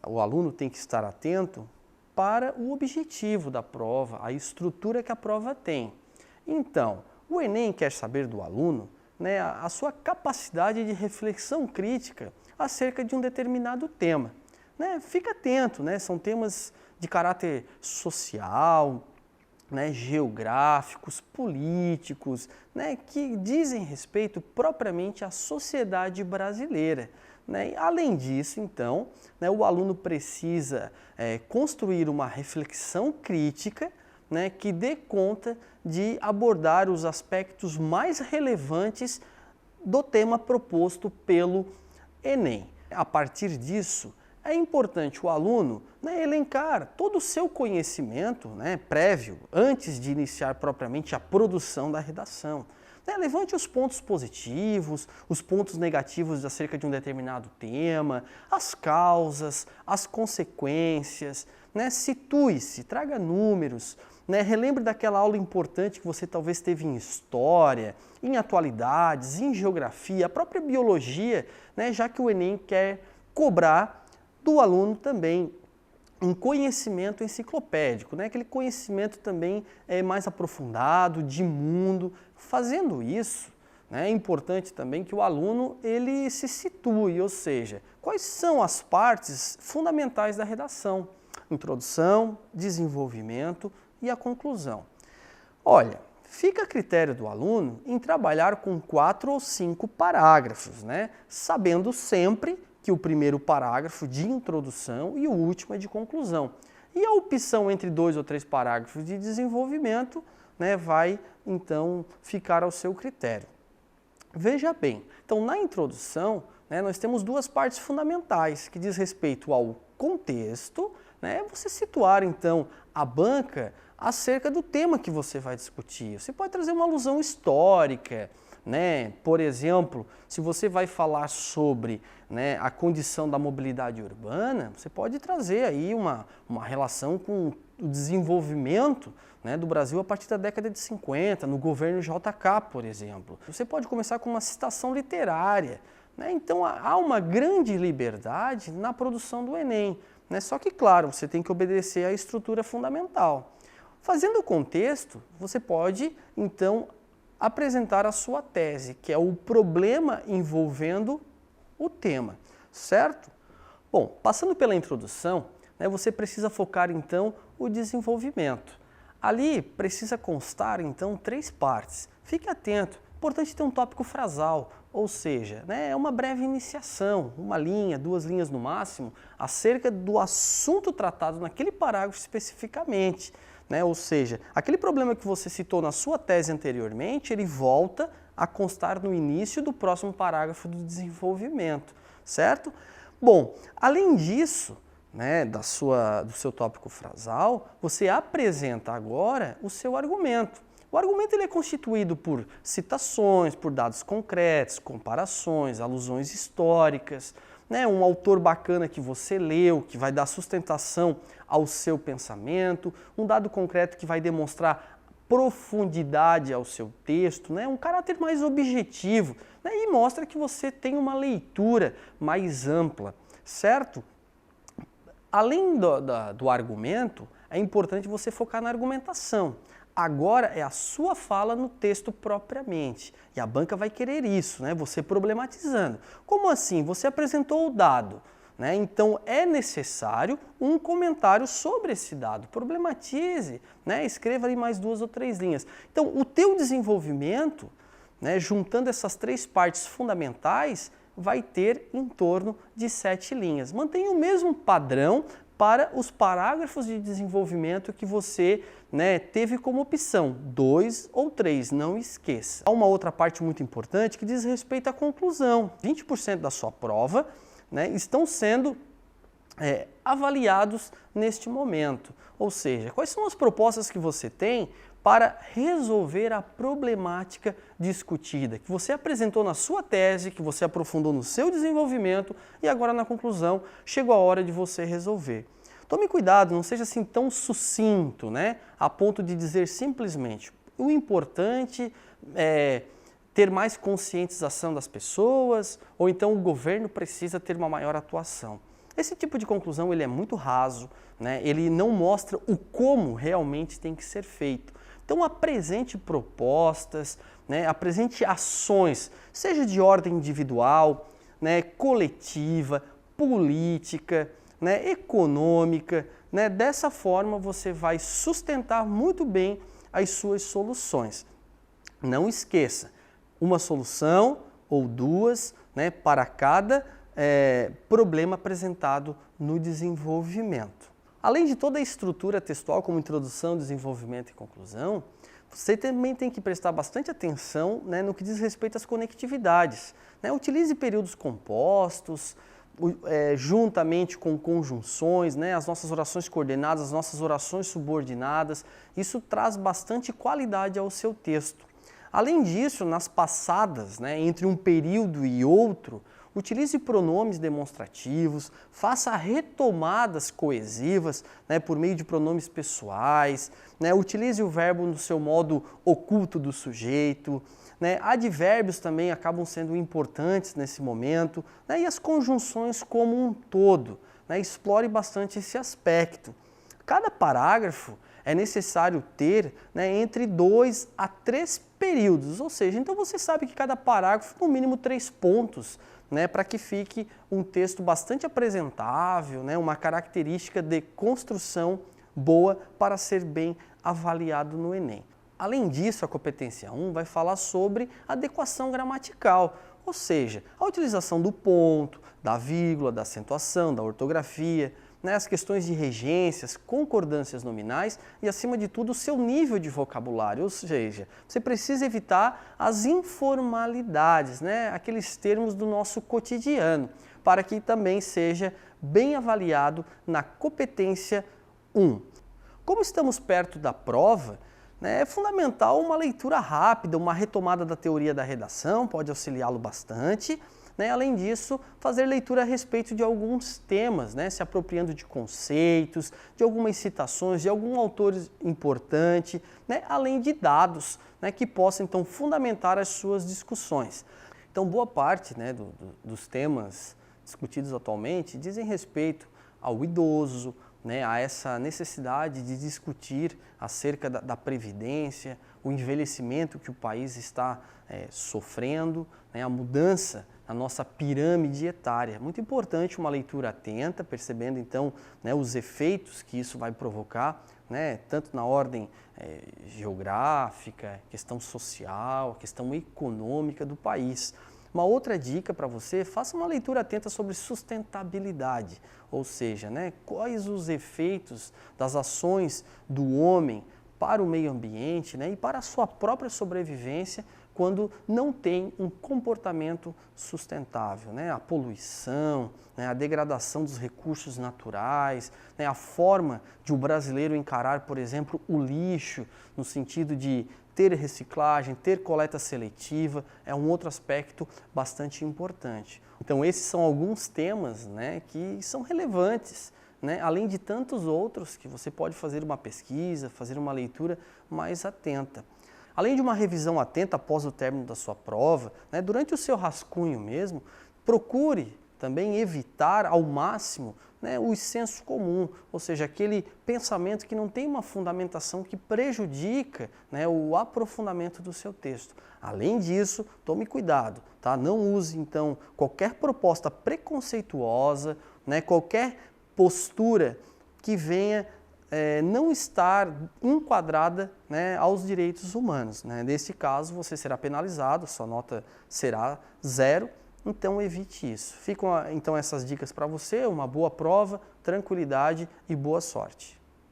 o aluno tem que estar atento para o objetivo da prova, a estrutura que a prova tem. Então, o Enem quer saber do aluno, né, a sua capacidade de reflexão crítica acerca de um determinado tema. Né? Fica atento, né? São temas de caráter social, né, geográficos, políticos, né, que dizem respeito propriamente à sociedade brasileira. Né? E, além disso, então, né, o aluno precisa construir uma reflexão crítica, né, que dê conta de abordar os aspectos mais relevantes do tema proposto pelo Enem. A partir disso, é importante o aluno, né, elencar todo o seu conhecimento, né, prévio, antes de iniciar propriamente a produção da redação. Né, levante os pontos positivos, os pontos negativos acerca de um determinado tema, as causas, as consequências, né, situe-se, traga números, né, relembre daquela aula importante que você talvez teve em história, em atualidades, em geografia, a própria biologia, né, já que o Enem quer cobrar do aluno também um conhecimento enciclopédico, né? Aquele conhecimento também mais aprofundado, de mundo. Fazendo isso, né, é importante também que o aluno ele se situe, ou seja, quais são as partes fundamentais da redação? Introdução, desenvolvimento e a conclusão. Olha, fica a critério do aluno em trabalhar com 4 ou 5 parágrafos, né? Sabendo sempre que o primeiro parágrafo de introdução e o último é de conclusão. E a opção entre 2 ou 3 parágrafos de desenvolvimento, né, vai então ficar ao seu critério. Veja bem, então na introdução, né, nós temos 2 partes fundamentais que diz respeito ao contexto, né, você situar então a banca acerca do tema que você vai discutir. Você pode trazer uma alusão histórica, né? Por exemplo, se você vai falar sobre, né, a condição da mobilidade urbana, você pode trazer aí uma relação com o desenvolvimento, né, do Brasil a partir da década de 50, no governo JK, por exemplo. Você pode começar com uma citação literária, né? Então há uma grande liberdade na produção do Enem, né? Só que, claro, você tem que obedecer à estrutura fundamental. Fazendo o contexto, você pode, então, apresentar a sua tese, que é o problema envolvendo o tema, certo? Bom, passando pela introdução, né, você precisa focar, então, o desenvolvimento. Ali precisa constar, então, 3 partes. Fique atento, importante ter um tópico frasal, ou seja, né, é uma breve iniciação, 1 linha, 2 linhas no máximo, acerca do assunto tratado naquele parágrafo especificamente. Né? Ou seja, aquele problema que você citou na sua tese anteriormente, ele volta a constar no início do próximo parágrafo do desenvolvimento, certo? Bom, além disso, né, do seu tópico frasal, você apresenta agora o seu argumento. O argumento ele é constituído por citações, por dados concretos, comparações, alusões históricas, né, um autor bacana que você leu, que vai dar sustentação ao seu pensamento, um dado concreto que vai demonstrar profundidade ao seu texto, né, um caráter mais objetivo, né, e mostra que você tem uma leitura mais ampla, certo? Além do argumento, é importante você focar na argumentação. Agora é a sua fala no texto propriamente. E a banca vai querer isso, né? Você problematizando. Como assim? Você apresentou o dado, né? Então é necessário um comentário sobre esse dado. Problematize, né? Escreva ali mais 2 ou 3 linhas. Então o teu desenvolvimento, né, juntando essas 3 partes fundamentais, vai ter em torno de 7 linhas. Mantenha o mesmo padrão para os parágrafos de desenvolvimento que você, né, teve como opção, 2 ou 3, não esqueça. Há uma outra parte muito importante que diz respeito à conclusão. 20% da sua prova, né, estão sendo avaliados neste momento. Ou seja, quais são as propostas que você tem para resolver a problemática discutida, que você apresentou na sua tese, que você aprofundou no seu desenvolvimento e agora na conclusão chegou a hora de você resolver. Tome cuidado, não seja assim tão sucinto, né, a ponto de dizer simplesmente o importante é ter mais conscientização das pessoas ou então o governo precisa ter uma maior atuação. Esse tipo de conclusão ele é muito raso, né? Ele não mostra o como realmente tem que ser feito. Então apresente propostas, né? Apresente ações, seja de ordem individual, né? Coletiva, política, né? Econômica. Né? Dessa forma você vai sustentar muito bem as suas soluções. Não esqueça, uma solução ou duas, né, para cada problema apresentado no desenvolvimento. Além de toda a estrutura textual, como introdução, desenvolvimento e conclusão, você também tem que prestar bastante atenção, né, no que diz respeito às conectividades. Né? Utilize períodos compostos, juntamente com conjunções, né, as nossas orações coordenadas, as nossas orações subordinadas. Isso traz bastante qualidade ao seu texto. Além disso, nas passadas, né, entre um período e outro, utilize pronomes demonstrativos, faça retomadas coesivas, né, por meio de pronomes pessoais, né, utilize o verbo no seu modo oculto do sujeito, né, advérbios também acabam sendo importantes nesse momento, né, e as conjunções como um todo, né, explore bastante esse aspecto. Cada parágrafo é necessário ter, né, entre 2 a 3 períodos, ou seja, então você sabe que cada parágrafo, no mínimo 3 pontos, né, para que fique um texto bastante apresentável, né, uma característica de construção boa para ser bem avaliado no Enem. Além disso, a competência 1 vai falar sobre adequação gramatical, ou seja, a utilização do ponto, da vírgula, da acentuação, da ortografia, né, as questões de regências, concordâncias nominais e, acima de tudo, o seu nível de vocabulário, ou seja, você precisa evitar as informalidades, né, aqueles termos do nosso cotidiano, para que também seja bem avaliado na competência 1. Como estamos perto da prova, né, é fundamental uma leitura rápida, uma retomada da teoria da redação, pode auxiliá-lo bastante. Né, além disso, fazer leitura a respeito de alguns temas, né, se apropriando de conceitos, de algumas citações, de algum autor importante, né, além de dados, né, que possam então fundamentar as suas discussões. Então, boa parte, né, dos temas discutidos atualmente dizem respeito ao idoso, né, a essa necessidade de discutir acerca da previdência, o envelhecimento que o país está sofrendo, né, a mudança na nossa pirâmide etária. Muito importante uma leitura atenta, percebendo então, né, os efeitos que isso vai provocar, né, tanto na ordem geográfica, questão social, questão econômica do país. Uma outra dica para você, faça uma leitura atenta sobre sustentabilidade, ou seja, né, quais os efeitos das ações do homem para o meio ambiente, né, e para a sua própria sobrevivência quando não tem um comportamento sustentável, né, a poluição, né, a degradação dos recursos naturais, né, a forma de o brasileiro encarar, por exemplo, o lixo, no sentido de ter reciclagem, ter coleta seletiva, é um outro aspecto bastante importante. Então esses são alguns temas, né, que são relevantes, né, além de tantos outros que você pode fazer uma pesquisa, fazer uma leitura mais atenta. Além de uma revisão atenta após o término da sua prova, né, durante o seu rascunho mesmo, procure também evitar ao máximo, né, o senso comum, ou seja, aquele pensamento que não tem uma fundamentação que prejudica, né, o aprofundamento do seu texto. Além disso, tome cuidado, tá? Não use então qualquer proposta preconceituosa, né, qualquer postura que venha não estar enquadrada, né, aos direitos humanos. Né? Nesse caso, você será penalizado, sua nota será 0, então evite isso. Ficam então essas dicas para você, uma boa prova, tranquilidade e boa sorte.